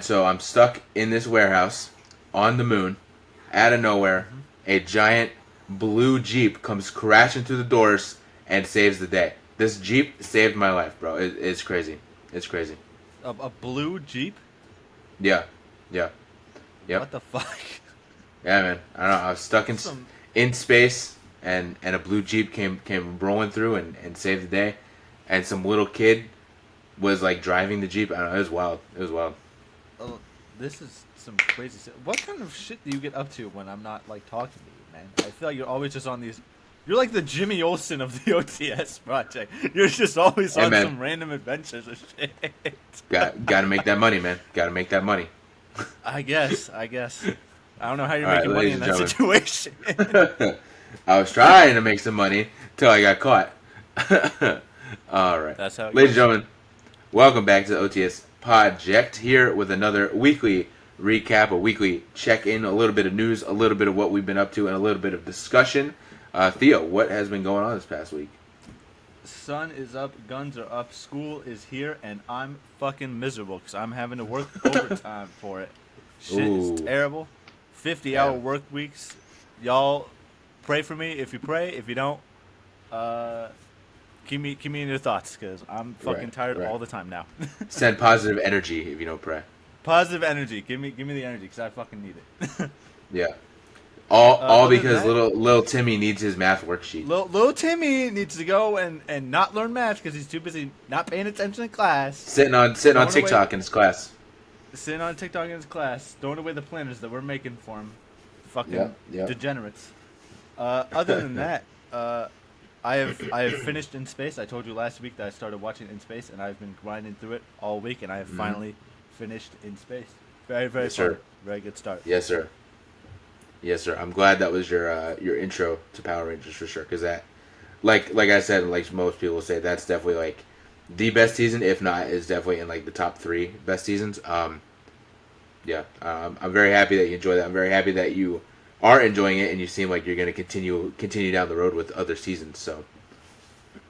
so I'm stuck in this warehouse on the moon, out of nowhere. A giant blue Jeep comes crashing through the doors and saves the day. This Jeep saved my life, bro. It's crazy. It's crazy. A blue Jeep? Yeah. Yep. What the fuck? Yeah, man. I don't know. I was stuck in space, and a blue Jeep came rolling through and saved the day. And some little kid was like driving the Jeep. I don't know. It was wild. Oh, this is some crazy shit. What kind of shit do you get up to when I'm not like talking to you, man? I feel like you're always just on these. You're like the Jimmy Olsen of the OTS project. You're just always on some random adventures and shit. Got to make that money, man. Got to make that money. I guess. I don't know how you're making money in that situation. I was trying to make some money till I got caught. All right. That's how it Ladies and goes. gentlemen, welcome back to the OTS project, here with another weekly recap, a weekly check-in, a little bit of news, a little bit of what we've been up to, and a little bit of discussion. Theo, what has been going on this past week? Sun is up, guns are up, school is here, and I'm fucking miserable because I'm having to work overtime for it. Shit is terrible. 50-hour work weeks. Y'all pray for me if you pray. If you don't, keep me in your thoughts because I'm fucking tired all the time now. Send positive energy if you don't pray. Positive energy. Give me the energy because I fucking need it. Yeah. All because little Timmy needs his math worksheet. Little Timmy needs to go and not learn math because he's too busy not paying attention in class. Sitting on TikTok in his class. Sitting on TikTok in his class, throwing away the planners that we're making for him. Fucking degenerates. Other than that, I have finished In Space. I told you last week that I started watching In Space, and I've been grinding through it all week, and I have finally finished In Space. Very, very fun. Sir. Very good start. Yes, sir. Yes, sir. I'm glad that was your intro to Power Rangers for sure, because that, like I said, like most people say, that's definitely like the best season, if not, is definitely in like the top 3 best seasons. I'm very happy that you enjoy that. I'm very happy that you are enjoying it, and you seem like you're going to continue down the road with other seasons. So,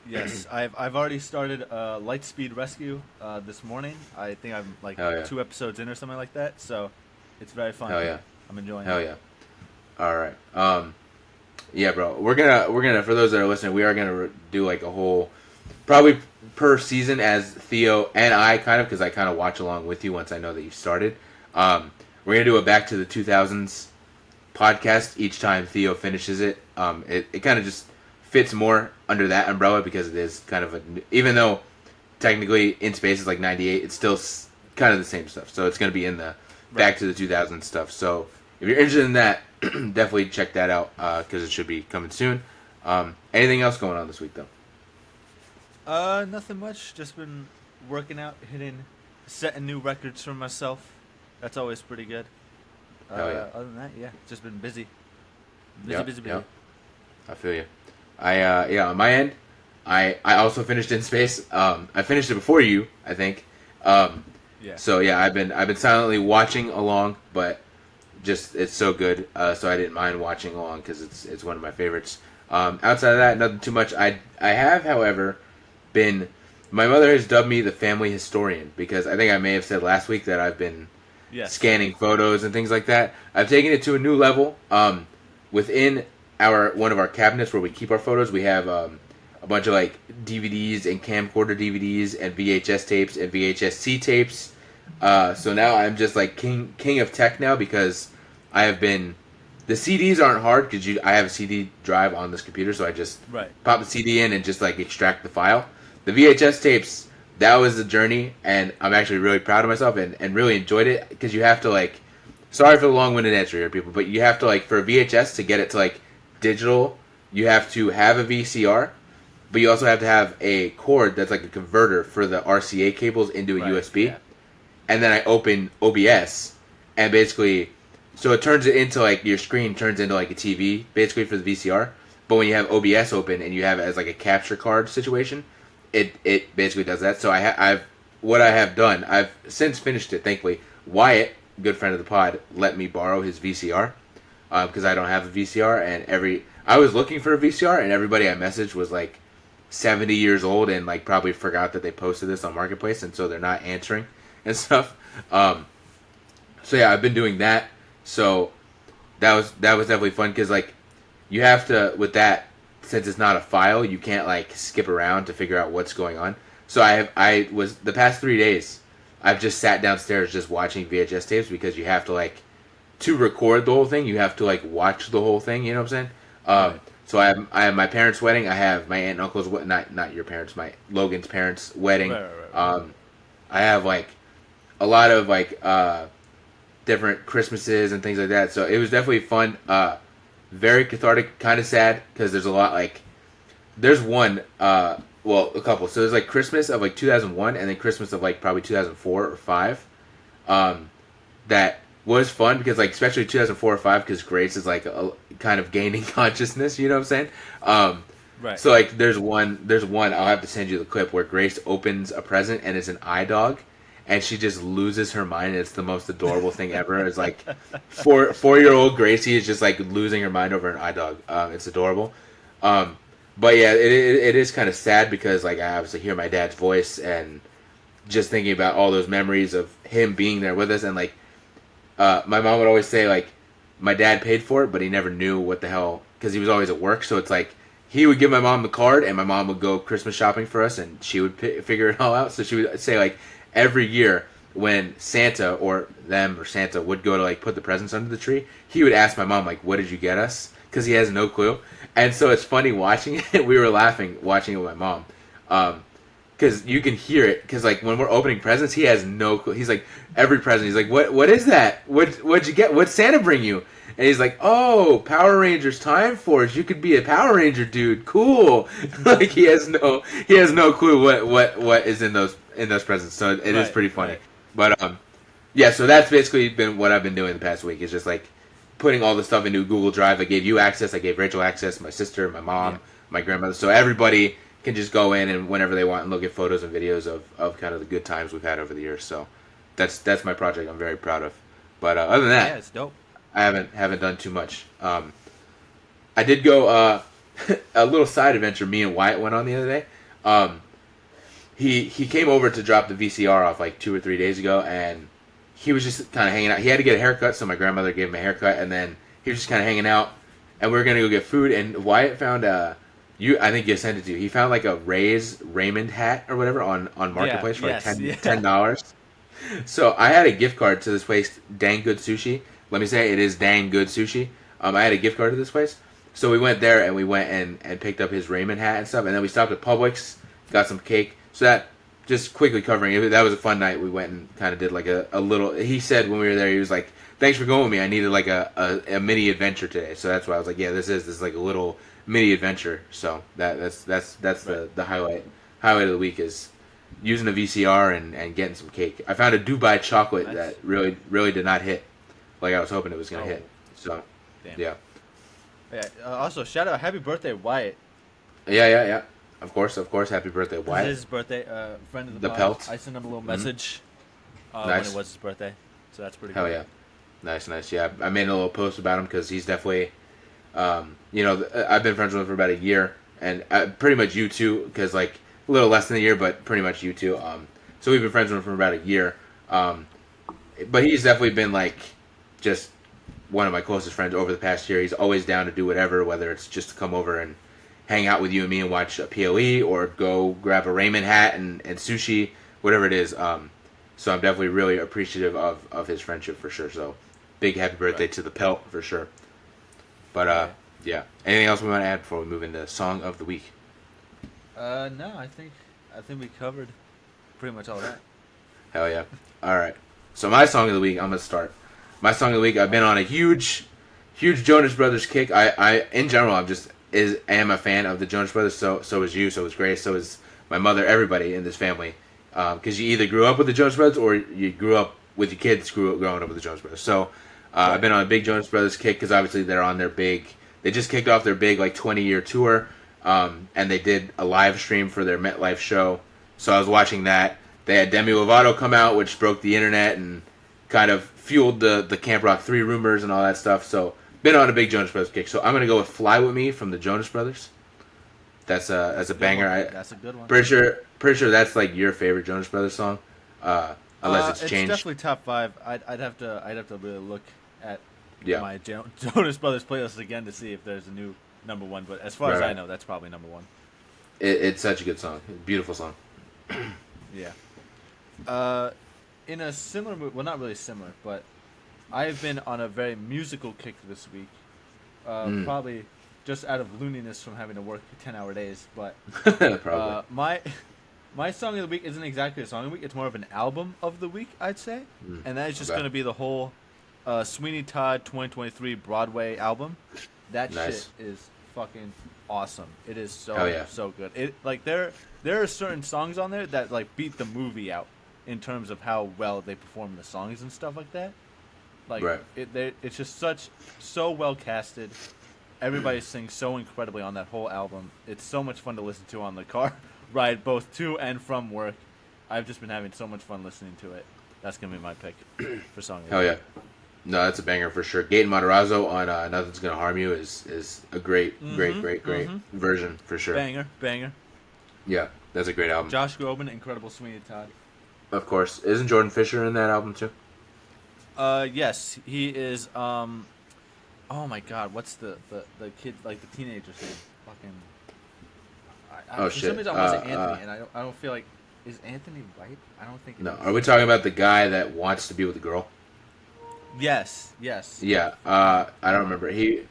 yes, I've already started Lightspeed Rescue this morning. I think I'm like 2 episodes in or something like that. So, it's very fun. Hell yeah, I'm enjoying it. Hell yeah. All right. Yeah, bro. We're gonna for those that are listening, we are gonna do like a whole, probably per season, as Theo and I kind of, because I kind of watch along with you once I know that you've started. We're gonna do a back to the 2000s podcast each time Theo finishes it. It kind of just fits more under that umbrella because it is kind of even though technically In Space is like 98, it's still kind of the same stuff. So it's gonna be in the back to the 2000s stuff. So if you're interested in that, definitely check that out because it should be coming soon. Anything else going on this week, though? Nothing much. Just been working out, setting new records for myself. That's always pretty good. Other than that, just been busy. Busy. Yeah. I feel you. On my end, I also finished In Space. I finished it before you, I think. So I've been silently watching along, but just it's so good, so I didn't mind watching along because it's one of my favorites. Outside of that, nothing too much. I have, however, been. My mother has dubbed me the family historian because I think I may have said last week that I've been scanning photos and things like that. I've taken it to a new level. Within one of our cabinets where we keep our photos, we have a bunch of like DVDs and camcorder DVDs and VHS tapes and VHS-C tapes. So now I'm just like king of tech now because I have been. The CDs aren't hard because I have a CD drive on this computer, so I just pop the CD in and just like extract the file. The VHS tapes, that was the journey, and I'm actually really proud of myself and really enjoyed it because you have to like. Sorry for the long-winded answer here, people, but you have to like for a VHS to get it to like digital, you have to have a VCR, but you also have to have a cord that's like a converter for the RCA cables into a USB. Yeah. And then I open OBS, and basically, so it turns it into like your screen turns into like a TV, basically for the VCR. But when you have OBS open and you have it as like a capture card situation, it basically does that. So I've done, I've since finished it. Thankfully, Wyatt, good friend of the pod, let me borrow his VCR because I don't have a VCR, and I was looking for a VCR, and everybody I messaged was like 70 years old and like probably forgot that they posted this on Marketplace, and so they're not answering and stuff. So yeah, I've been doing that. So that was definitely fun because like you have to with that since it's not a file, you can't like skip around to figure out what's going on. So I was the past 3 days. I've just sat downstairs just watching VHS tapes because you have to like to record the whole thing. You have to like watch the whole thing. You know what I'm saying? Right. So I have my parents' wedding. I have my aunt and uncle's not your parents, my Logan's parents' wedding. Right. I have like a lot of like different Christmases and things like that. So it was definitely fun. Very cathartic, kind of sad because there's a lot like there's one a couple. So there's like Christmas of like 2001 and then Christmas of like probably 2004 or 5. That was fun because like especially 2004 or 5 because Grace is like a kind of gaining consciousness. You know what I'm saying? Right. So like there's one. I'll have to send you the clip where Grace opens a present and it's an eye dog. And she just loses her mind. It's the most adorable thing ever. It's like 4-year-old Gracie is just like losing her mind over an eye dog. It's adorable. But yeah, it is kind of sad because like I obviously hear my dad's voice and just thinking about all those memories of him being there with us. And like my mom would always say like my dad paid for it, but he never knew what the hell because he was always at work. So it's like he would give my mom the card and my mom would go Christmas shopping for us and she would figure it all out. So she would say like, every year when Santa or Santa would go to like put the presents under the tree, he would ask my mom like, "What did you get us?" Because he has no clue. And so it's funny watching it. We were laughing watching it with my mom, because you can hear it. Because like when we're opening presents, he has no clue. He's like every present. He's like, "What is that? What'd you get? What'd Santa bring you?" And he's like, "Oh, Power Rangers Time Force. You could be a Power Ranger, dude. Cool." Like he has no clue what is in those presents. So it is pretty funny. Right. But yeah. So that's basically been what I've been doing the past week. Is just like putting all the stuff into Google Drive. I gave you access. I gave Rachel access. My sister, my mom, my grandmother. So everybody can just go in and whenever they want and look at photos and videos of kind of the good times we've had over the years. So that's my project. I'm very proud of. But other than that, yeah, it's dope. I haven't done too much. I did go a little side adventure me and Wyatt went on the other day. He came over to drop the VCR off like 2 or 3 days ago, and he was just kind of hanging out. He had to get a haircut, so my grandmother gave him a haircut, and then he was just kind of hanging out. And we were gonna go get food, and Wyatt found I think you sent it to you. He found like a Ray's Raymond hat or whatever on Marketplace for like $10. So I had a gift card to this place, Dang Good Sushi. Let me say it is dang good sushi. I had a gift card to this place. So we went there and we went and picked up his Raymond hat and stuff. And then we stopped at Publix, got some cake. So that, just quickly covering it, that was a fun night. We went and kind of did like a little, he said when we were there, he was like, "Thanks for going with me. I needed like a mini adventure today." So that's why I was like, yeah, this is like a little mini adventure. So that's right. the highlight of the week is using a VCR and getting some cake. I found a Dubai chocolate that really did not hit like I was hoping it was going to hit. So, damn. Yeah. Also, shout out, happy birthday, Wyatt. Yeah. Of course. Happy birthday, Wyatt. It's his birthday. Friend of the pod. Pelt. I sent him a little message nice. when it was his birthday. So that's pretty cool. Hell yeah. Nice. Yeah, I made a little post about him because he's definitely, I've been friends with him for about a year. And pretty much you two, because like a little less than a year, but pretty much you two. So we've been friends with him for about a year. But he's definitely been like, just one of my closest friends over the past year. He's always down to do whatever, whether it's just to come over and hang out with you and me and watch a PLE or go grab a Raymond hat and sushi, whatever it is. So I'm definitely really appreciative of his friendship for sure. So big happy birthday to the Pelt for sure. But yeah. Anything else we want to add before we move into song of the week? No, I think we covered pretty much all that. Hell yeah. All right. So my song of the week, I'm going to start. My song of the week, I've been on a huge Jonas Brothers kick. I in general, am a fan of the Jonas Brothers. So is you. So is Grace. So is my mother. Everybody in this family, because you either grew up with the Jonas Brothers or you grew up with your kids growing up with the Jonas Brothers. So I've been on a big Jonas Brothers kick because obviously they're on their big. They just kicked off their big like 20-year tour, and they did a live stream for their MetLife show. So I was watching that. They had Demi Lovato come out, which broke the internet and kind of fueled the Camp Rock 3 rumors and all that stuff. So been on a big Jonas Brothers kick. So I'm gonna go with "Fly With Me" from the Jonas Brothers. That's a banger. That's a good one. Pretty sure that's like your favorite Jonas Brothers song. I'm unless it's changed. It's definitely top 5. I'd have to really look at my Jonas Brothers playlist again to see if there's a new number 1. But as far as I know, that's probably number 1. It's such a good song, beautiful song. Yeah. In a similar well, not really similar, but I've been on a very musical kick this week. Probably just out of looniness from having to work 10-hour days, but my song of the week isn't exactly a song of the week. It's more of an album of the week, I'd say, and that is just going to be the whole Sweeney Todd 2023 Broadway album. That shit is fucking awesome. It is so good. It like there are certain songs on there that like beat the movie out in terms of how well they perform the songs and stuff like that. Like it's just so well casted. Everybody sings so incredibly on that whole album. It's so much fun to listen to on the car ride, both to and from work. I've just been having so much fun listening to it. That's gonna be my pick for song. Hell yeah. No, that's a banger for sure. Gaten Matarazzo on Nothing's Gonna Harm You is a great version for sure. Banger. Yeah, that's a great album. Josh Groban, incredible Sweeney Todd. Of course. Isn't Jordan Fisher in that album too? Yes, he is. Oh my God, what's the kid, like the teenager's name? Fucking. For some reason I want to say Anthony, and I don't feel like, is Anthony white? I don't think. No. Are we talking about the guy that wants to be with the girl? Yes. Yeah. I don't remember. He.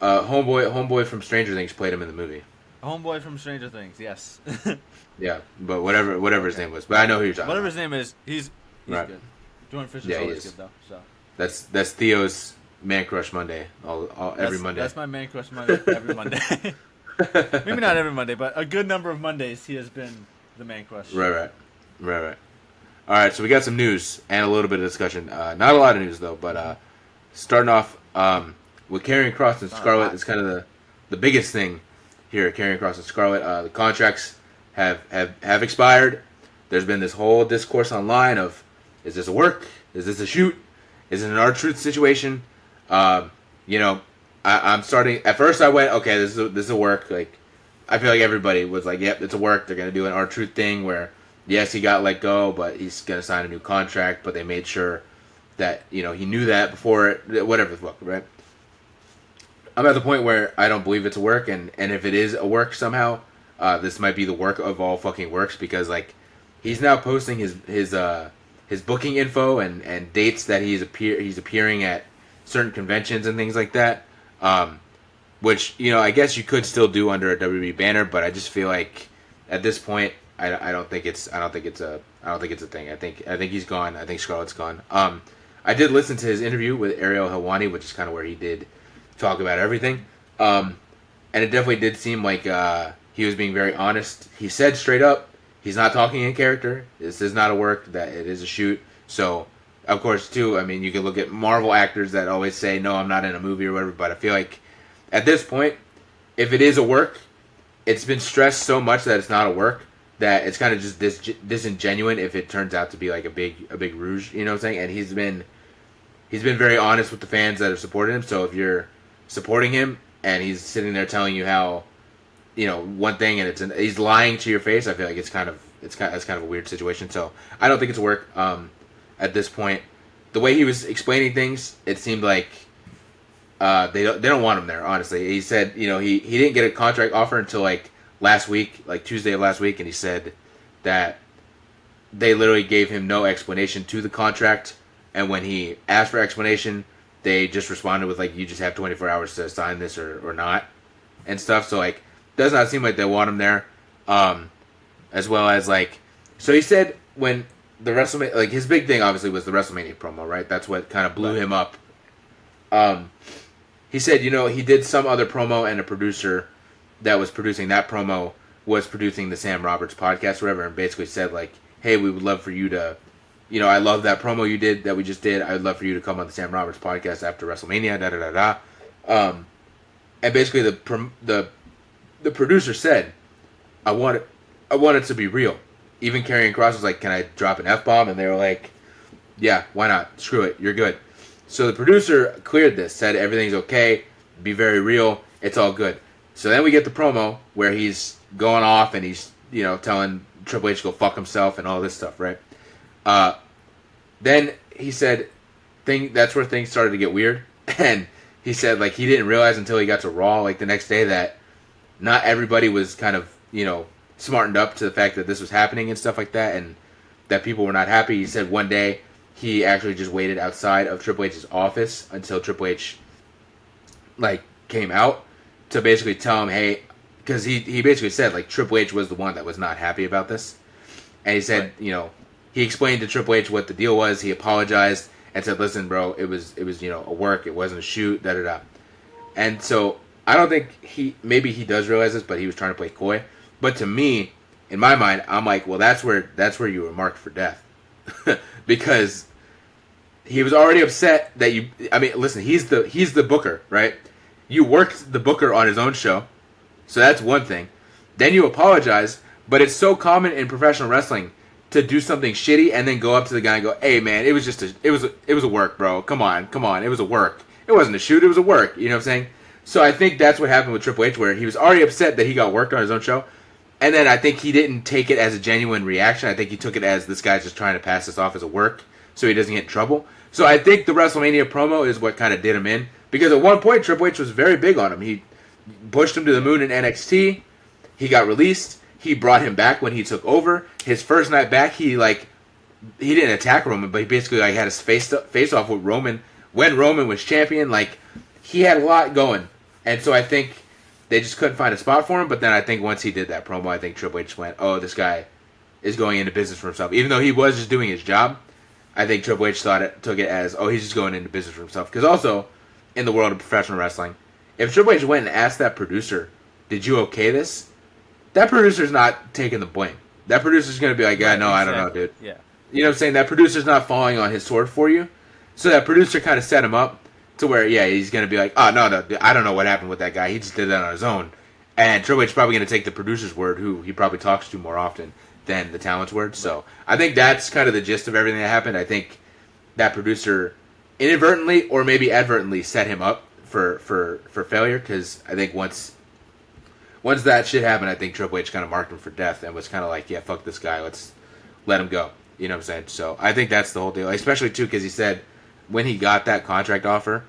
Homeboy from Stranger Things played him in the movie. Homeboy from Stranger Things. Yes. Yeah, but whatever his name was, but I know who you're talking. Whatever about. His name is, he's good. Jordan Fisher's always good though. So. That's Theo's Man Crush Monday. Every Monday. That's my Man Crush Monday every Monday. Maybe not every Monday, but a good number of Mondays he has been the Man Crush. Right. All right, so we got some news and a little bit of discussion. Not a lot of news though, but starting off with Karrion Kross and Scarlett is kind of the biggest thing here. Karrion Kross and Scarlett, the contracts have expired. There's been this whole discourse online of, is this a work? Is this a shoot? Is it an R-Truth situation? I'm starting. At first, I went, okay, this is a work. Like, I feel like everybody was like, yep, it's a work. They're gonna do an R-Truth thing where, yes, he got let go, but he's gonna sign a new contract. But they made sure that he knew that before it, whatever the fuck, right? I'm at the point where I don't believe it's a work, and if it is a work somehow, this might be the work of all fucking works, because like he's now posting his booking info and dates that he's appearing at certain conventions and things like that, which I guess you could still do under a WWE banner, but I just feel like at this point I don't think it's a thing. I think he's gone. I think Scarlett's gone. I did listen to his interview with Ariel Helwani, which is kind of where he did talk about everything, and it definitely did seem like he was being very honest. He said straight up, he's not talking in character. This is not a work, that it is a shoot. So, of course, too, I mean, you can look at Marvel actors that always say, no, I'm not in a movie or whatever, but I feel like at this point, if it is a work, it's been stressed so much that it's not a work that it's kind of just disingenuous if it turns out to be like a big ruse, you know what I'm saying? And he's been very honest with the fans that have supported him. So if you're supporting him and he's sitting there telling you how, one thing and he's lying to your face, I feel like that's kind of a weird situation. So I don't think it's a work at this point. The way he was explaining things, it seemed like they don't want him there. Honestly, he said he didn't get a contract offer until like last week, like Tuesday of last week, and he said that they literally gave him no explanation to the contract, and when he asked for explanation, they just responded with like, you just have 24 hours to sign this or not and stuff. So like, does not seem like they want him there. As well as like, so he said when the WrestleMania, like his big thing obviously was the WrestleMania promo, right? That's what kind of blew him up. He said, he did some other promo, and a producer that was producing that promo was producing the Sam Roberts podcast or whatever, and basically said like, hey, we would love for you to, I love that promo you did that we just did. I would love for you to come on the Sam Roberts podcast after WrestleMania, and basically the producer said, I want it to be real. Even Karrion Kross was like, can I drop an F-bomb? And they were like, yeah, why not? Screw it, you're good. So the producer cleared this, said everything's okay, be very real, it's all good. So then we get the promo where he's going off and he's, telling Triple H to go fuck himself and all this stuff, right? Then he said, that's where things started to get weird. And he said, like, he didn't realize until he got to Raw, like, the next day that not everybody was kind of, smartened up to the fact that this was happening and stuff like that, and that people were not happy. He said one day he actually just waited outside of Triple H's office until Triple H, like, came out to basically tell him, hey, because he basically said, like, Triple H was the one that was not happy about this. And he said, right. He explained to Triple H what the deal was. He apologized and said, "Listen, bro, it was a work. It wasn't a shoot. Da da da." And so I don't think maybe he does realize this, but he was trying to play coy. But to me, in my mind, I'm like, well, that's where you were marked for death, because he was already upset that you. I mean, listen, he's the booker, right? You worked the booker on his own show, so that's one thing. Then you apologize, but it's so common in professional wrestling to do something shitty and then go up to the guy and go, "Hey, man, it was just it was a work, bro. Come on, it was a work. It wasn't a shoot. It was a work." You know what I'm saying? So I think that's what happened with Triple H, where he was already upset that he got worked on his own show, and then I think he didn't take it as a genuine reaction. I think he took it as this guy's just trying to pass this off as a work so he doesn't get in trouble. So I think the WrestleMania promo is what kind of did him in, because at one point Triple H was very big on him. He pushed him to the moon in NXT. He got released. He brought him back when he took over. His first night back, he didn't attack Roman, but he basically had his face off with Roman when Roman was champion. Like, he had a lot going, and so I think they just couldn't find a spot for him. But then I think once he did that promo, I think Triple H went, "Oh, this guy is going into business for himself." Even though he was just doing his job, I think Triple H took it as, "Oh, he's just going into business for himself." Because also, in the world of professional wrestling, if Triple H went and asked that producer, "Did you okay this?" that producer's not taking the blame. That producer's going to be like, "Yeah, no, exactly. I don't know, dude." Yeah. You know what I'm saying? That producer's not falling on his sword for you. So that producer kind of set him up to where, yeah, he's going to be like, "Oh, no, I don't know what happened with that guy. He just did that on his own." And Triple H is probably going to take the producer's word, who he probably talks to more often than the talent's word. So I think that's kind of the gist of everything that happened. I think that producer inadvertently or maybe advertently set him up for failure, because I think once that shit happened, I think Triple H kind of marked him for death and was kind of like, "Yeah, fuck this guy. Let's let him go." You know what I'm saying? So I think that's the whole deal. Especially, too, because he said when he got that contract offer,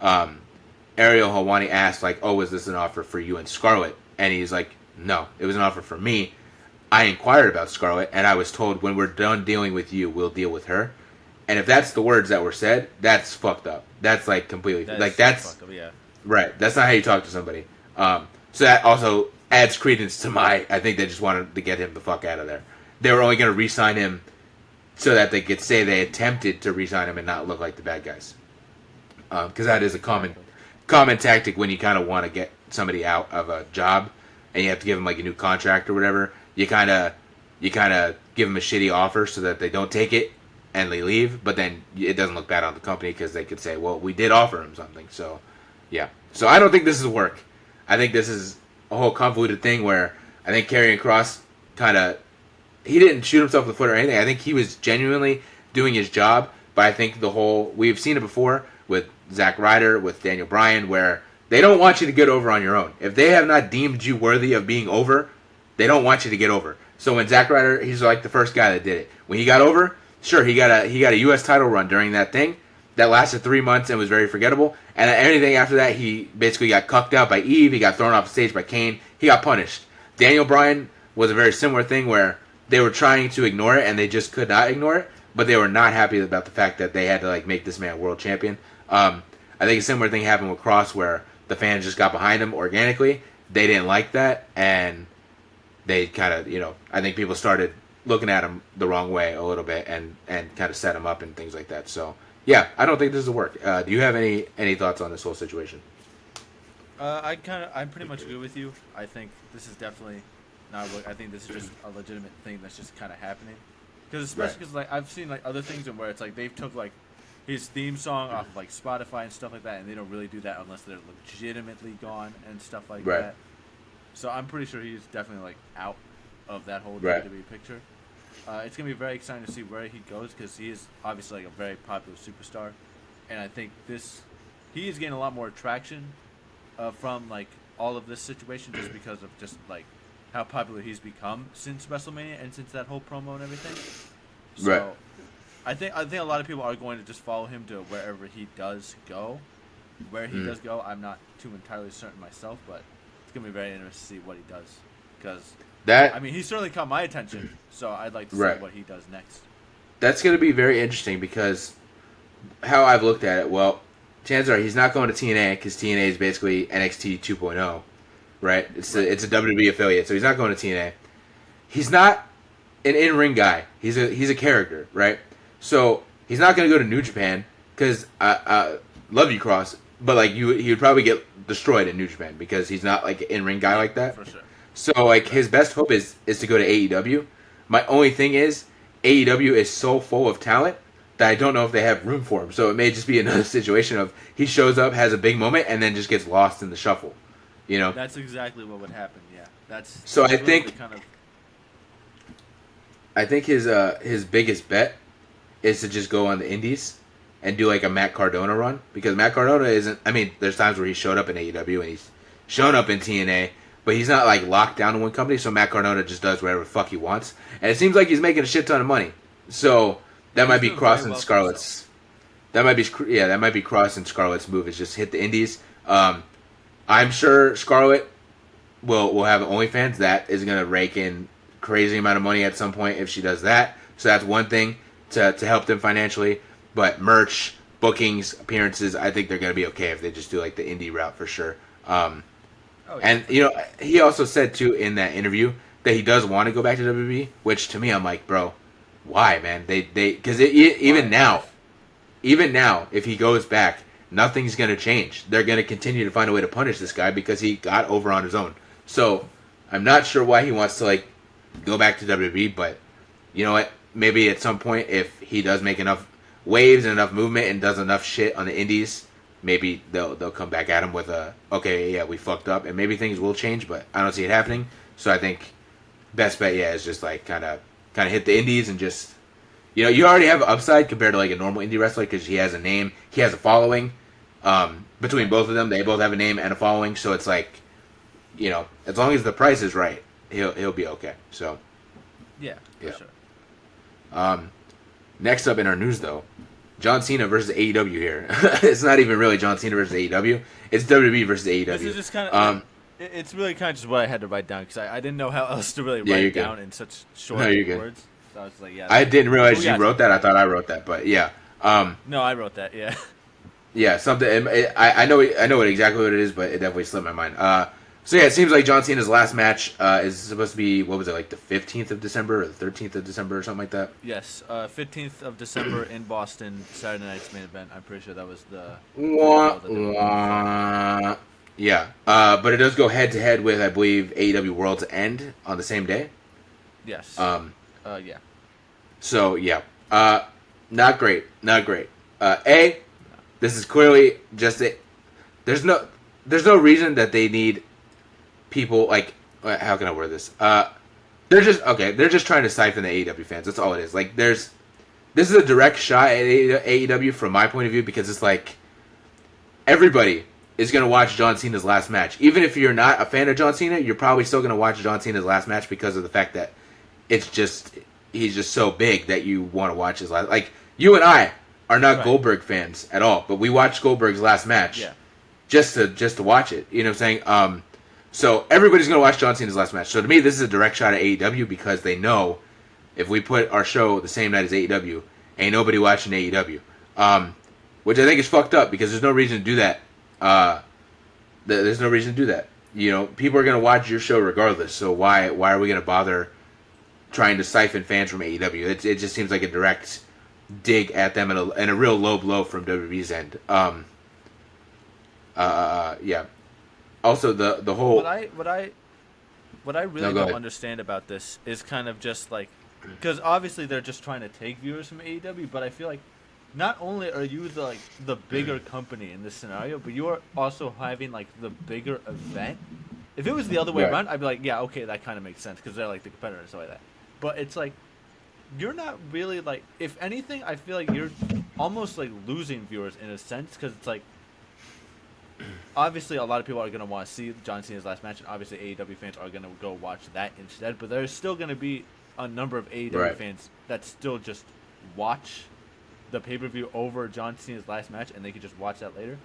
Ariel Helwani asked, like, "Oh, was this an offer for you and Scarlett?" And he's like, "No, it was an offer for me. I inquired about Scarlett, and I was told when we're done dealing with you, we'll deal with her." And if that's the words that were said, that's fucked up. That's, like, completely... That's fucked up, yeah. Right. That's not how you talk to somebody. So that also adds credence to I think they just wanted to get him the fuck out of there. They were only going to re-sign him so that they could say they attempted to re-sign him and not look like the bad guys. Because that is a common tactic when you kind of want to get somebody out of a job and you have to give them like a new contract or whatever. You kind of give them a shitty offer so that they don't take it and they leave, but then it doesn't look bad on the company because they could say, "Well, we did offer him something." So, yeah. So I don't think this is work. I think this is a whole convoluted thing where I think Karrion Kross he didn't shoot himself in the foot or anything. I think he was genuinely doing his job, but I think we've seen it before with Zack Ryder, with Daniel Bryan, where they don't want you to get over on your own. If they have not deemed you worthy of being over, they don't want you to get over. So when Zack Ryder, he's like the first guy that did it. When he got over, sure, he got a U.S. title run during that thing that lasted 3 months and was very forgettable. And anything after that, he basically got cucked out by Eve. He got thrown off the stage by Kane. He got punished. Daniel Bryan was a very similar thing where they were trying to ignore it and they just could not ignore it. But they were not happy about the fact that they had to like make this man world champion. I think a similar thing happened with Kross where the fans just got behind him organically. They didn't like that, and they kind of, I think people started looking at him the wrong way a little bit and kind of set him up and things like that. So, yeah, I don't think this will work. Do you have any thoughts on this whole situation? I'm pretty much agree with you. I think this is definitely not. I think this is just a legitimate thing that's just kind of happening. Because especially because like I've seen like other things where it's like they've took like his theme song off of like Spotify and stuff like that, and they don't really do that unless they're legitimately gone and stuff like that. So I'm pretty sure he's definitely like out of that whole WWE picture. It's gonna be very exciting to see where he goes because he is obviously like a very popular superstar, and I think he is getting a lot more traction from like all of this situation just because of just like how popular he's become since WrestleMania and since that whole promo and everything. So, right. I think a lot of people are going to just follow him to wherever he does go. Where he does go, I'm not too entirely certain myself, but it's gonna be very interesting to see what he does. Because he's certainly caught my attention, so I'd like to see what he does next. That's gonna be very interesting because how I've looked at it, well, chances are he's not going to TNA because TNA is basically NXT 2.0, right? It's a WWE affiliate, so he's not going to TNA. He's not an in-ring guy. He's a character, right? So he's not going to go to New Japan because I love you, Kross, but like he would probably get destroyed in New Japan because he's not like an in-ring guy like that. For sure. So like his best hope is to go to AEW. My only thing is AEW is so full of talent that I don't know if they have room for him. So it may just be another situation of he shows up, has a big moment, and then just gets lost in the shuffle. You know. That's exactly what would happen. Yeah. I think his biggest bet is to just go on the indies and do like a Matt Cardona run because Matt Cardona isn't. I mean, there's times where he showed up in AEW and he's shown up in TNA, but he's not like locked down to one company. So Matt Cardona just does whatever the fuck he wants, and it seems like he's making a shit ton of money. So that might be Kross and Scarlett's. That might be Kross and Scarlett's move is just hit the indies. I'm sure Scarlett will have OnlyFans. That is gonna rake in crazy amount of money at some point if she does that. So that's one thing to help them financially. But merch, bookings, appearances, I think they're going to be okay if they just do like the indie route for sure. And you know, he also said too in that interview that he does want to go back to WWE, which to me I'm like, bro, why, man? They because even now, if he goes back, nothing's going to change. They're going to continue to find a way to punish this guy because he got over on his own. So I'm not sure why he wants to like go back to WWE, but you know what? Maybe at some point, if he does make enough waves and enough movement and does enough shit on the indies, maybe they'll come back at him with a okay, yeah, we fucked up, and maybe things will change, but I don't see it happening. So I think best bet, yeah, is just like kind of hit the indies and just you already have an upside compared to like a normal indie wrestler because he has a name, he has a following. Between both of them, they both have a name and a following, so it's like as long as the price is right, he'll be okay. So yeah, for sure. Next up in our news, though, John Cena versus AEW here. It's not even really John Cena versus AEW. It's WWE versus AEW. This is just kind of... it's really kind of just what I had to write down because I didn't know how else to really write it down in such short words. So I was like, I didn't realize you wrote that. I thought I wrote that, but yeah. No, I wrote that, yeah. Yeah, something... I know exactly what it is, but it definitely slipped my mind. So yeah, it seems like John Cena's last match is supposed to be, what was it, like the 15th of December or the 13th of December or something like that? Yes, 15th of December in Boston, Saturday night's main event. I'm pretty sure that was the... Yeah, but it does go head-to-head with, I believe, AEW World's End on the same day. Yes. Yeah. So, yeah. Not great. This is clearly just a... There's no reason that they need people like how can I word this? They're just trying to siphon the AEW fans. That's all it is. Like this is a direct shot at AEW from my point of view because it's like everybody is going to watch John Cena's last match. Even if you're not a fan of John Cena, you're probably still going to watch John Cena's last match because of the fact that he's just so big that you want to watch his last. Like you and I are not Goldberg fans at all, but we watched Goldberg's last match. Yeah. Just to watch it, you know what I'm saying? So everybody's gonna watch John Cena's last match. So to me, this is a direct shot at AEW because they know if we put our show the same night as AEW, ain't nobody watching AEW. Which I think is fucked up because there's no reason to do that. There's no reason to do that. People are gonna watch your show regardless. So why are we gonna bother trying to siphon fans from AEW? It just seems like a direct dig at them and a real low blow from WWE's end. Yeah. Also, the whole what I really don't understand about this is kind of just like because obviously they're just trying to take viewers from AEW, but I feel like not only are you the bigger company in this scenario, but you are also having like the bigger event. If it was the other way around, I'd be like, yeah, okay, that kind of makes sense because they're like the competitor and stuff like that. But it's like you're not really like. If anything, I feel like you're almost like losing viewers in a sense because it's like. Obviously, a lot of people are going to want to see John Cena's last match, and obviously AEW fans are going to go watch that instead. But there's still going to be a number of AEW fans that still just watch the pay-per-view over John Cena's last match, and they could just watch that later.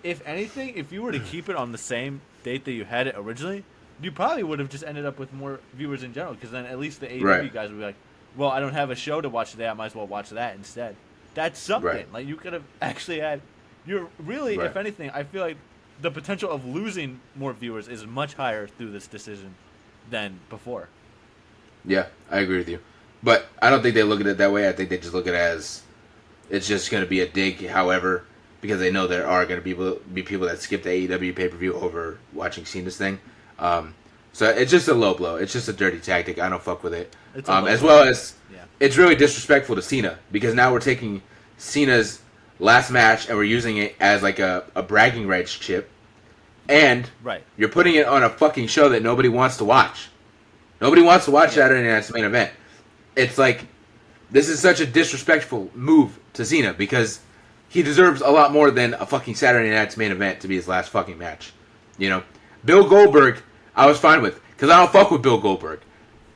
If anything, if you were to keep it on the same date that you had it originally, you probably would have just ended up with more viewers in general, because then at least the AEW guys would be like, well, I don't have a show to watch today, I might as well watch that instead. That's something. Right. Like, you could have actually had... You're really, if anything, I feel like the potential of losing more viewers is much higher through this decision than before. Yeah, I agree with you. But I don't think they look at it that way. I think they just look at it as it's just going to be a dig, however, because they know there are going to be people that skip the AEW pay-per-view over watching Cena's thing. So it's just a low blow. It's just a dirty tactic. I don't fuck with it. As well as it's really disrespectful to Cena, because now we're taking Cena's last match and we're using it as like a bragging rights chip. And you're putting it on a fucking show that nobody wants to watch. Nobody wants to watch Saturday Night's Main Event. It's like, this is such a disrespectful move to Cena, because he deserves a lot more than a fucking Saturday Night's Main Event to be his last fucking match. You know? Bill Goldberg, I was fine with, because I don't fuck with Bill Goldberg.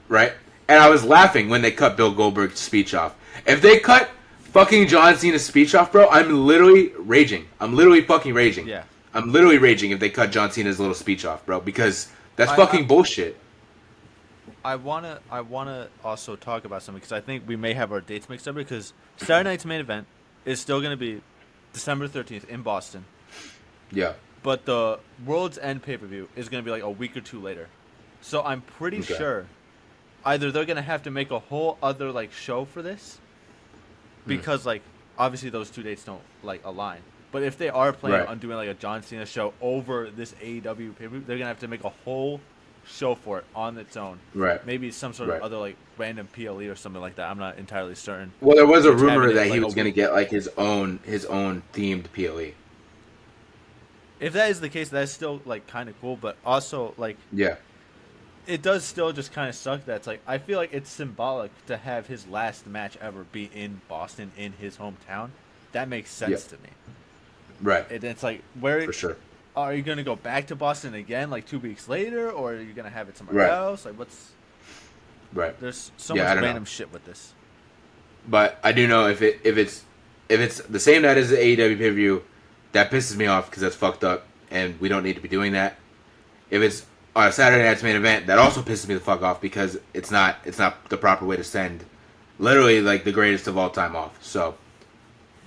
Right? And I was laughing when they cut Bill Goldberg's speech off. If they cut fucking John Cena's speech off, bro, I'm literally raging. I'm literally fucking raging. Yeah. I'm literally raging if they cut John Cena's little speech off, bro, because that's fucking bullshit. I wanna also talk about something, because I think we may have our dates mixed up, because Saturday Night's Main Event is still gonna be December 13th in Boston. Yeah. But the World's End pay-per-view is gonna be like a week or two later. So I'm pretty sure either they're gonna have to make a whole other like show for this, because like obviously those two dates don't like align. But if they are planning on doing like a John Cena show over this AEW pay-per-view, they're gonna have to make a whole show for it on its own. Right. Maybe some sort of other like random PLE or something like that. I'm not entirely certain. Well, there was a rumor that he was gonna get like his own themed PLE. If that is the case, that's still like kind of cool. But also like it does still just kind of suck that it's like, I feel like it's symbolic to have his last match ever be in Boston, in his hometown. That makes sense to me. Right. And it's like, where for sure. Are you going to go back to Boston again like 2 weeks later, or are you going to have it somewhere else? Like, what's... Right. There's so much random shit with this. But I do know if it's the same night as the AEW pay-per-view, that pisses me off, because that's fucked up, and we don't need to be doing that. If it's on a Saturday Night's Main Event, that also pisses me the fuck off, because it's not the proper way to send literally like the greatest of all time off. So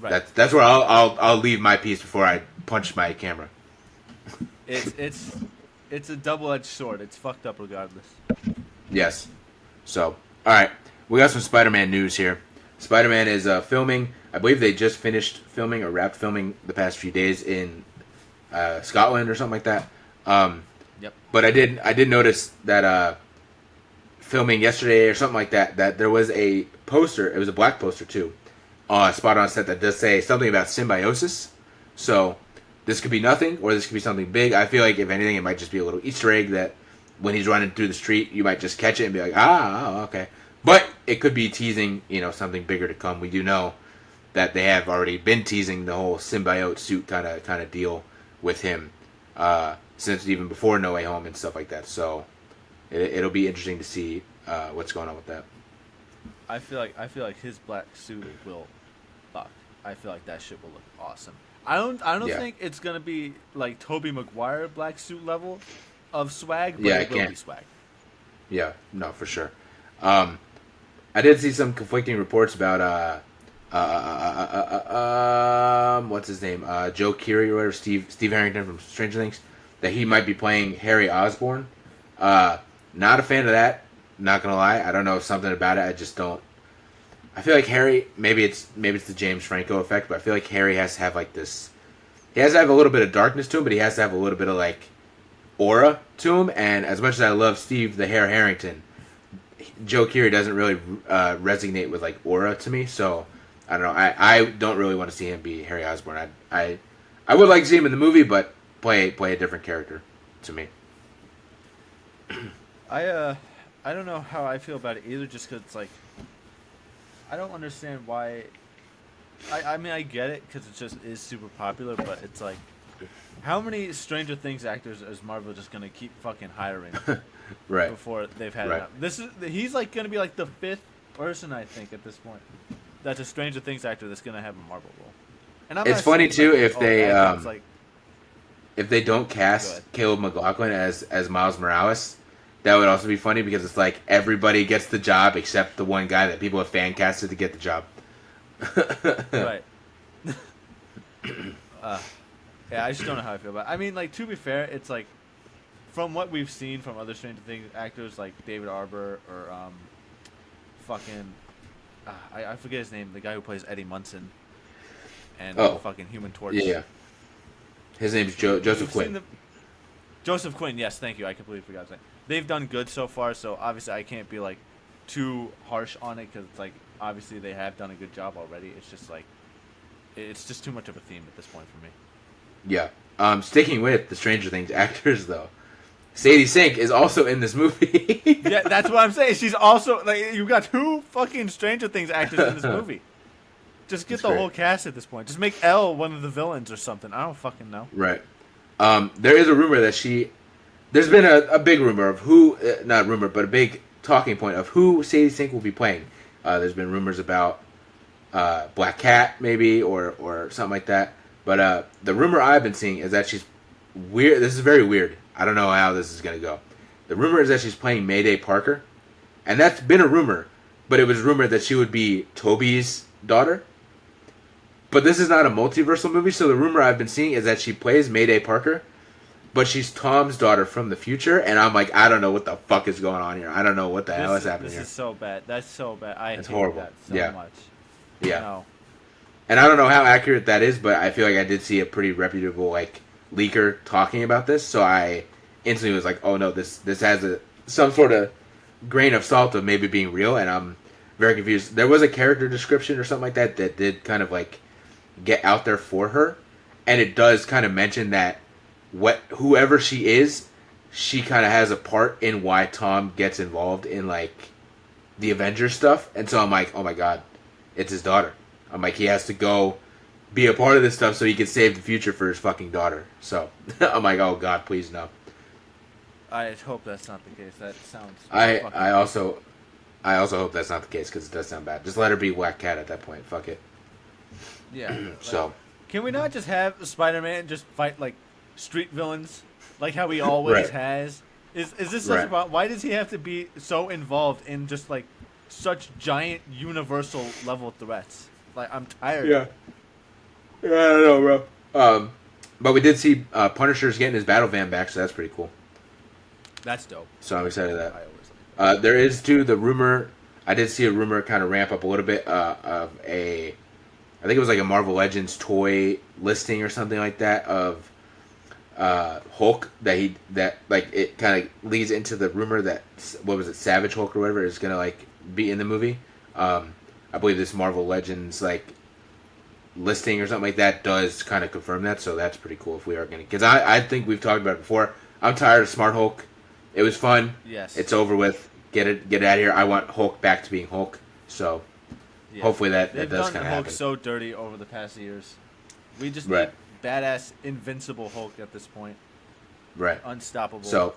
that's where I'll leave my piece before I punch my camera. It's a double-edged sword. It's fucked up regardless. Yes. So, all right, we got some Spider-Man news here. Spider-Man is filming. I believe they just finished filming or wrapped filming the past few days in Scotland or something like that. Yep. But I did notice that filming yesterday or something like that, that there was a poster. It was a black poster too, spot on set that does say something about symbiosis. So this could be nothing, or this could be something big. I feel like if anything, it might just be a little Easter egg that when he's running through the street, you might just catch it and be like, okay. But it could be teasing, something bigger to come. We do know that they have already been teasing the whole symbiote suit kind of deal with him since even before No Way Home and stuff like that. So it'll be interesting to see what's going on with that. I feel like his black suit will fuck. I feel like that shit will look awesome. I don't think it's gonna be like Tobey Maguire black suit level of swag, but it will be swag. Yeah, no, for sure. I did see some conflicting reports about what's his name, Joe Keery or whatever, Steve Harrington from Stranger Things, that he might be playing Harry Osborn. Not a fan of that. Not gonna lie, I don't know something about it. I just don't. I feel like Harry, maybe it's the James Franco effect, but I feel like Harry has to have like this. He has to have a little bit of darkness to him, but he has to have a little bit of like aura to him. And as much as I love Steve the Hair Harrington, Joe Keery doesn't really resonate with like aura to me. So I don't know. I don't really want to see him be Harry Osborn. I would like to see him in the movie, but play a different character to me. I don't know how I feel about it either. Just because it's like, I don't understand why. I mean, I get it because it just is super popular, but it's like, how many Stranger Things actors is Marvel just gonna keep fucking hiring? Right. Before they've had enough. He's like gonna be like the 5th person I think at this point. That's a Stranger Things actor that's gonna have a Marvel role. And it's funny too if they don't cast Caleb McLaughlin as Miles Morales. That would also be funny because it's like everybody gets the job except the one guy that people have fan casted to get the job. Right. Yeah, I just don't know how I feel about it. I mean, like, to be fair, it's like, from what we've seen from other Stranger Things actors like David Arbor or I forget his name, the guy who plays Eddie Munson and fucking Human Torch. Yeah. His name's Joseph Quinn. Joseph Quinn, yes, thank you. I completely forgot his name. They've done good so far, so obviously I can't be like too harsh on it because it's like obviously they have done a good job already. It's just like it's just too much of a theme at this point for me. Yeah. Sticking with the Stranger Things actors though, Sadie Sink is also in this movie. Yeah, that's what I'm saying. She's also like you got 2 fucking Stranger Things actors in this movie. Just get the whole cast at this point. Just make Elle one of the villains or something. I don't fucking know. Right. There is a rumor that there's been a big rumor of who, not rumor, but a big talking point of who Sadie Sink will be playing. There's been rumors about Black Cat maybe or something like that. But the rumor I've been seeing is that she's weird. This is very weird. I don't know how this is going to go. The rumor is that she's playing Mayday Parker. And that's been a rumor. But it was rumored that she would be Toby's daughter. But this is not a multiversal movie. So the rumor I've been seeing is that she plays Mayday Parker. But she's Tom's daughter from the future. And I'm like, I don't know what the fuck is going on here. I don't know what the hell is happening here. This is so bad. That's so bad. I hate horrible. That so much. Yeah. No. And I don't know how accurate that is, but I feel like I did see a pretty reputable leaker talking about this, so I instantly was like, "Oh no, this has some sort of grain of salt of maybe being real," and I'm very confused. There was a character description or something like that did kind of get out there for her, and it does kind of mention that whoever she is, she kind of has a part in why Tom gets involved in the Avengers stuff, and so I'm like, "Oh my god, it's his daughter." I'm like, he has to go be a part of this stuff so he can save the future for his fucking daughter. So I'm like, oh god, please no. I hope that's not the case. That sounds. I also hope that's not the case because it does sound bad. Just let her be Black Cat at that point. Fuck it. Yeah. So. Can we not just have Spider-Man just fight street villains like how he always has? Is this such a problem? Why does he have to be so involved in just such giant universal level threats? I'm tired. Yeah. I don't know, bro. But we did see Punisher's getting his battle van back, so that's pretty cool. That's dope. So I'm excited for that. There is, too, the rumor. I did see a rumor kind of ramp up a little bit of I think it was a Marvel Legends toy listing or something like that of Hulk it kind of leads into the rumor that, what was it, Savage Hulk or whatever is going to be in the movie. I believe this Marvel Legends listing or something like that does kind of confirm that, so that's pretty cool if we are going to. Because I think we've talked about it before. I'm tired of Smart Hulk. It was fun. Yes. It's over with. Get it out of here. I want Hulk back to being Hulk. So hopefully that does kind of happen. They've done Hulk so dirty over the past years. We just need badass, invincible Hulk at this point. Right. Unstoppable. So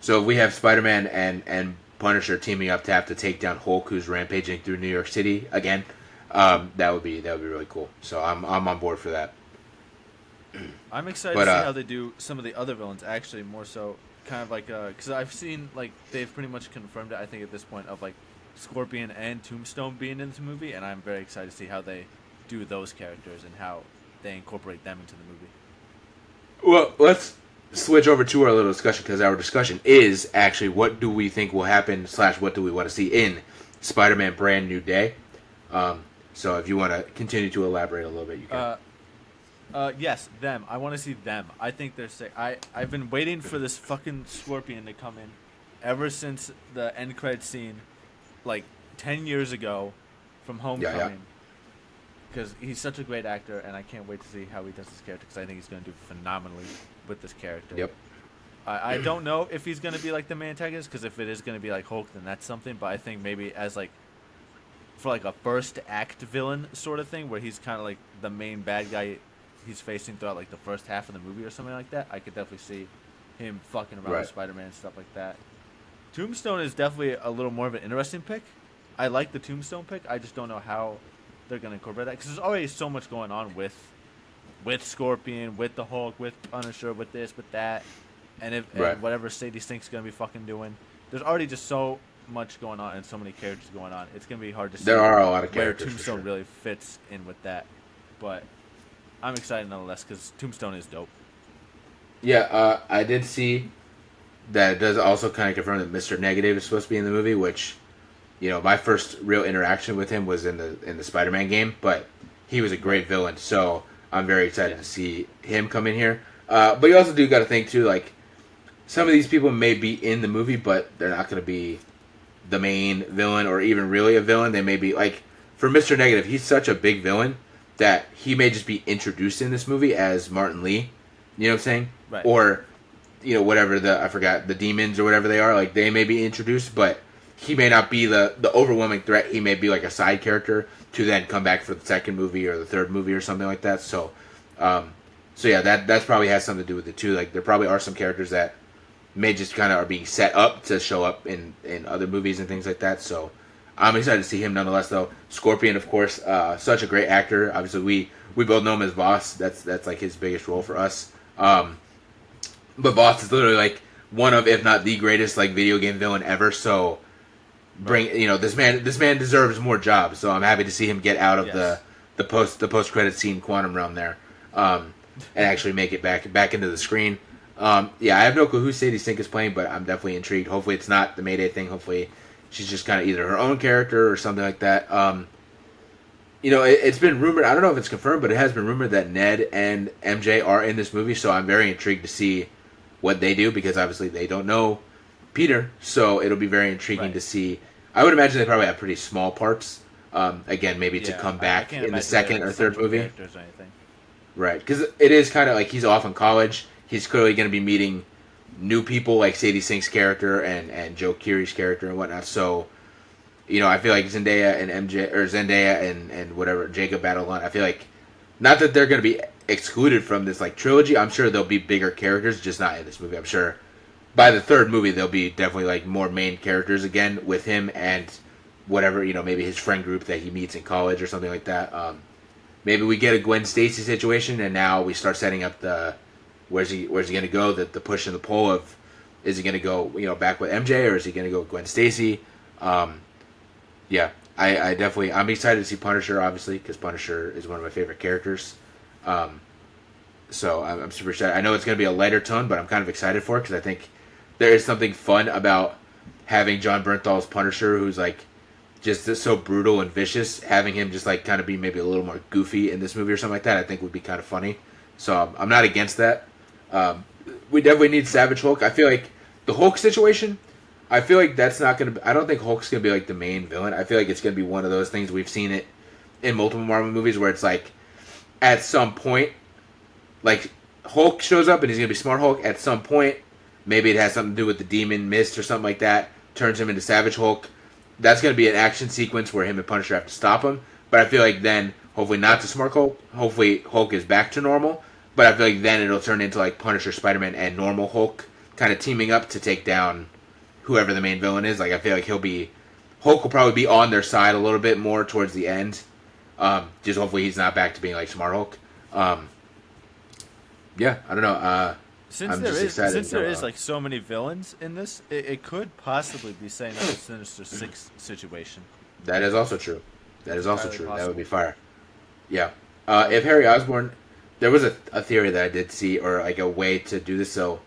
if we have Spider-Man and Punisher teaming up to have to take down Hulk, who's rampaging through New York City again, that would be really cool. So I'm on board for that. I'm excited to see how they do some of the other villains. Actually, more so, kind of because I've seen they've pretty much confirmed it. I think at this point of Scorpion and Tombstone being in this movie, and I'm very excited to see how they do those characters and how they incorporate them into the movie. Well, let's switch over to our little discussion because our discussion is actually what do we think will happen / what do we want to see in Spider-Man Brand New Day. So if you want to continue to elaborate a little bit, you can. Yes, them. I want to see them. I think they're sick. I've been waiting for this fucking Scorpion to come in ever since the end credit scene 10 years ago from Homecoming. Because he's such a great actor, and I can't wait to see how he does this character because I think he's going to do phenomenally with this character. Yep. I don't know if he's going to be the main antagonist because if it is going to be Hulk, then that's something. But I think maybe as for a first act villain sort of thing where he's kind of the main bad guy he's facing throughout like the first half of the movie or something like that, I could definitely see him fucking around with Spider-Man and stuff like that. Tombstone is definitely a little more of an interesting pick. I like the Tombstone pick. I just don't know how they're gonna incorporate that because there's already so much going on with Scorpion, with the Hulk, with Punisher, with this, with that, and and whatever Sadie Sink's gonna be fucking doing. There's already just so much going on and so many characters going on. It's gonna be hard to see. There are a lot of characters where Tombstone really fits in with that, but I'm excited nonetheless because Tombstone is dope. Yeah, I did see that it does also kind of confirm that Mr. Negative is supposed to be in the movie, which, you know, my first real interaction with him was in the Spider-Man game, but he was a great villain, so I'm very excited to see him come in here. But you also do got to think too, like, some of these people may be in the movie, but they're not going to be the main villain or even really a villain. They may be, like, for Mr. Negative, he's such a big villain that he may just be introduced in this movie as Martin Lee. You know what I'm saying? Right. Or, you know, whatever I forgot, the demons or whatever they are, like, they may be introduced, but he may not be the overwhelming threat. He may be like a side character to then come back for the second movie or the third movie or something like that. So, yeah, that's probably has something to do with it too. Like, there probably are some characters that may just kind of are being set up to show up in other movies and things like that. So, I'm excited to see him nonetheless, though. Scorpion, of course, such a great actor. Obviously, we both know him as Voss. That's like his biggest role for us. But Voss is literally like one of, if not the greatest, like, video game villain ever. So, this man deserves more jobs. So I'm happy to see him get out of the post credit scene quantum realm there, and actually make it back into the screen. I have no clue who Sadie Sink is playing, but I'm definitely intrigued. Hopefully it's not the Mayday thing. Hopefully she's just kind of either her own character or something like that. It's been rumored, I don't know if it's confirmed, but it has been rumored that Ned and MJ are in this movie, so I'm very intrigued to see what they do, because obviously they don't know Peter, so it'll be very intriguing to see. I would imagine they probably have pretty small parts, again, maybe to come back in the second or third movie. Or anything. Right, because it is kind of like he's off in college. He's clearly going to be meeting new people like Sadie Sink's character and Joe Keery's character and whatnot, so... I feel like Zendaya and whatever Jacob Batalon, I feel like, not that they're going to be excluded from this like trilogy. I'm sure there'll be bigger characters, just not in this movie. I'm sure by the third movie there'll be definitely like more main characters again with him and whatever, maybe his friend group that he meets in college or something like that. Maybe we get a Gwen Stacy situation, and now we start setting up the where's he going to go, the push and the pull of, is he going to go back with MJ, or is he going to go with Gwen Stacy? Yeah, I'm excited to see Punisher, obviously, because Punisher is one of my favorite characters. So I'm super excited. I know it's going to be a lighter tone, but I'm kind of excited for it, because I think there is something fun about having John Bernthal's Punisher, who's like just so brutal and vicious. Having him just like kind of be maybe a little more goofy in this movie or something like that, I think would be kind of funny. So I'm not against that. We definitely need Savage Hulk. I feel like the Hulk situation, I feel like that's not going to... I don't think Hulk's going to be, like, the main villain. I feel like it's going to be one of those things. We've seen it in multiple Marvel movies where it's, like, at some point, like, Hulk shows up and he's going to be Smart Hulk. At some point, maybe it has something to do with the Demon Mist or something like that, turns him into Savage Hulk. That's going to be an action sequence where him and Punisher have to stop him. But I feel like then, hopefully not to Smart Hulk, hopefully Hulk is back to normal. But I feel like then it'll turn into, like, Punisher, Spider-Man, and normal Hulk kind of teaming up to take down whoever the main villain is. Like, I feel like Hulk will probably be on their side a little bit more towards the end. Just hopefully he's not back to being like Smart Hulk. Yeah, I don't know. Since there is like so many villains in this, it could possibly be saying like a Sinister Six situation. That is also true. True. Possible. That would be fire. Yeah. If Harry Osborn, there was a theory that I did see, or like a way to do this. So,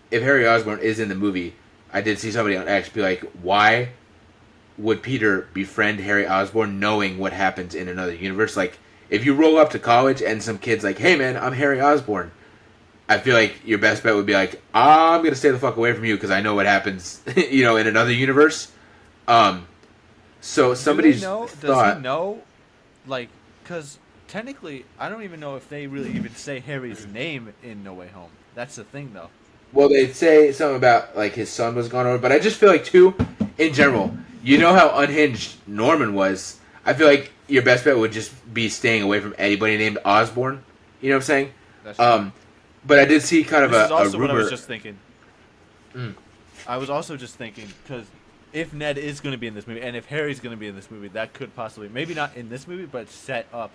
if Harry Osborn is in the movie, I did see somebody on X be like, why would Peter befriend Harry Osborn knowing what happens in another universe? Like, if you roll up to college and some kid's like, hey man, I'm Harry Osborn, I feel like your best bet would be like, I'm going to stay the fuck away from you because I know what happens, in another universe. So somebody's Does he know? Like, because technically, I don't even know if they really even say Harry's name in No Way Home. That's the thing, though. Well, they say something about, like, his son was gone over, but I just feel like, too, in general, you know how unhinged Norman was. I feel like your best bet would just be staying away from anybody named Osborn. You know what I'm saying? That's true. But I did see kind of this is also a rumor. What I was just thinking. I was also just thinking, because if Ned is going to be in this movie, and if Harry's going to be in this movie, that could possibly, maybe not in this movie, but set up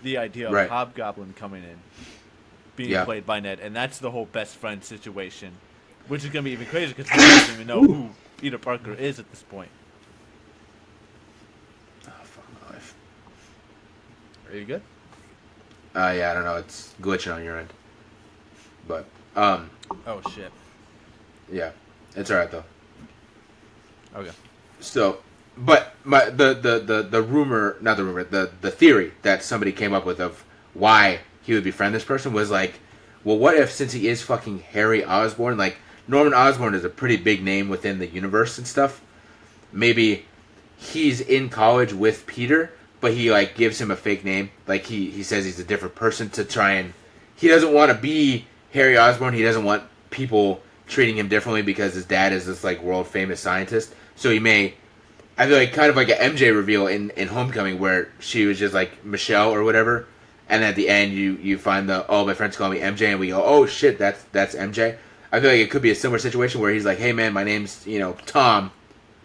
the idea of Hobgoblin coming in, being played by Ned, and that's the whole best friend situation, which is going to be even crazier because we don't even know who Peter Parker is at this point. Oh, fuck my life. Are you good? Yeah, I don't know. It's glitching on your end. But, oh, shit. Yeah. It's alright, though. Okay. So, but the rumor, not the rumor, the theory that somebody came up with of why he would befriend this person was like, well, what if, since he is fucking Harry Osborn, like, Norman Osborn is a pretty big name within the universe and stuff, maybe he's in college with Peter, but he, like, gives him a fake name. Like, he says he's a different person to try and... He doesn't want to be Harry Osborn. He doesn't want people treating him differently because his dad is this, like, world-famous scientist. So he may... I feel like kind of like an MJ reveal in Homecoming where she was just, like, Michelle or whatever. And at the end, you find my friends call me MJ, and we go, oh, shit, that's MJ. I feel like it could be a similar situation where he's like, hey, man, my name's, Tom,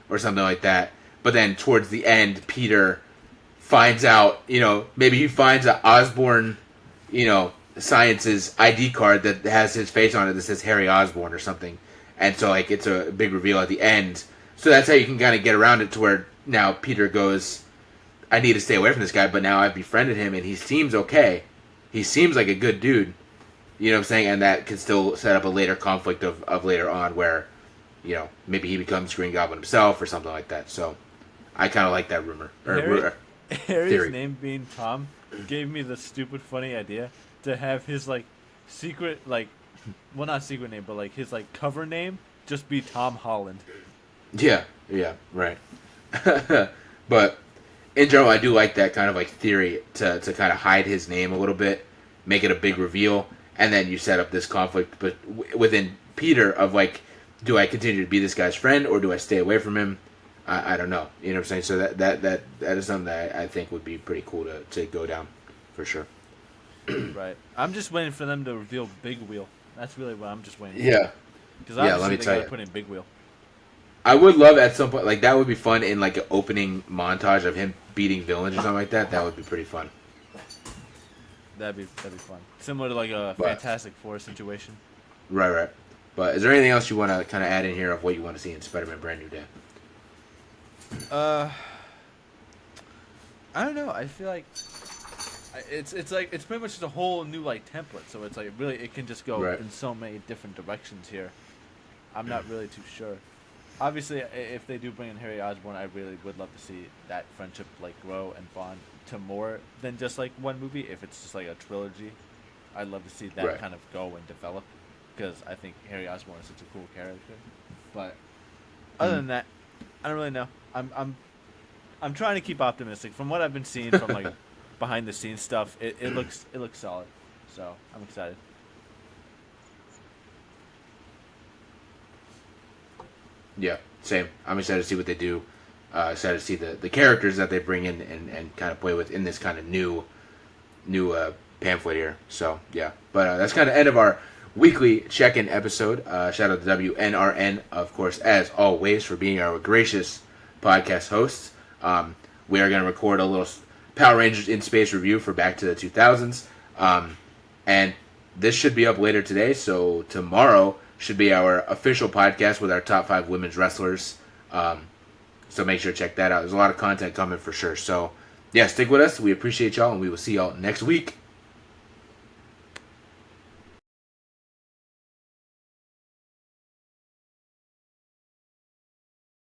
or something like that. But then towards the end, Peter finds out, maybe he finds an Osborn, Science's ID card that has his face on it that says Harry Osborn or something. And so, like, it's a big reveal at the end. So that's how you can kind of get around it to where now Peter goes, I need to stay away from this guy, but now I've befriended him and he seems okay. He seems like a good dude. You know what I'm saying? And that could still set up a later conflict of later on where, maybe he becomes Green Goblin himself or something like that. So I kind of like that rumor. Harry's theory. name being Tom gave me the stupid funny idea to have his, like, secret, like, well, not secret name, but, like, his, like, cover name just be Tom Holland. Yeah, right. But in general, I do like that kind of, like, theory to kind of hide his name a little bit, make it a big reveal, and then you set up this conflict but within Peter of, like, do I continue to be this guy's friend or do I stay away from him? I don't know. You know what I'm saying? So that is something that I think would be pretty cool to go down, for sure. Right. I'm just waiting for them to reveal Big Wheel. That's really what I'm just waiting for. Yeah. Because obviously they gotta put in Big Wheel. I would love at some point, like, that would be fun in, like, an opening montage of him beating villains or something like that. That would be pretty fun. That'd be fun. Similar to, like, a Fantastic Four situation. Right. But is there anything else you want to kind of add in here of what you want to see in Spider-Man Brand New Day? I don't know. I feel like it's pretty much just a whole new, like, template. So it's like really it can just go in so many different directions here. I'm not really too sure. Obviously, if they do bring in Harry Osborn, I really would love to see that friendship, like, grow and bond to more than just, like, one movie. If it's just like a trilogy, I'd love to see that kind of go and develop because I think Harry Osborn is such a cool character. But other than that, I don't really know. I'm trying to keep optimistic. From what I've been seeing from, like, behind the scenes stuff, it looks solid. So I'm excited. Yeah, same. I'm excited to see what they do. Excited to see the characters that they bring in and kind of play with in this kind of new pamphlet here. So, yeah. But that's kind of end of our weekly check-in episode. Shout out to WNRN, of course, as always, for being our gracious podcast hosts. We are going to record a little Power Rangers in Space review for Back to the 2000s. And this should be up later today, so tomorrow should be our official podcast with our top 5 women's wrestlers. So make sure to check that out. There's a lot of content coming for sure. So, yeah, stick with us. We appreciate y'all, and we will see y'all next week.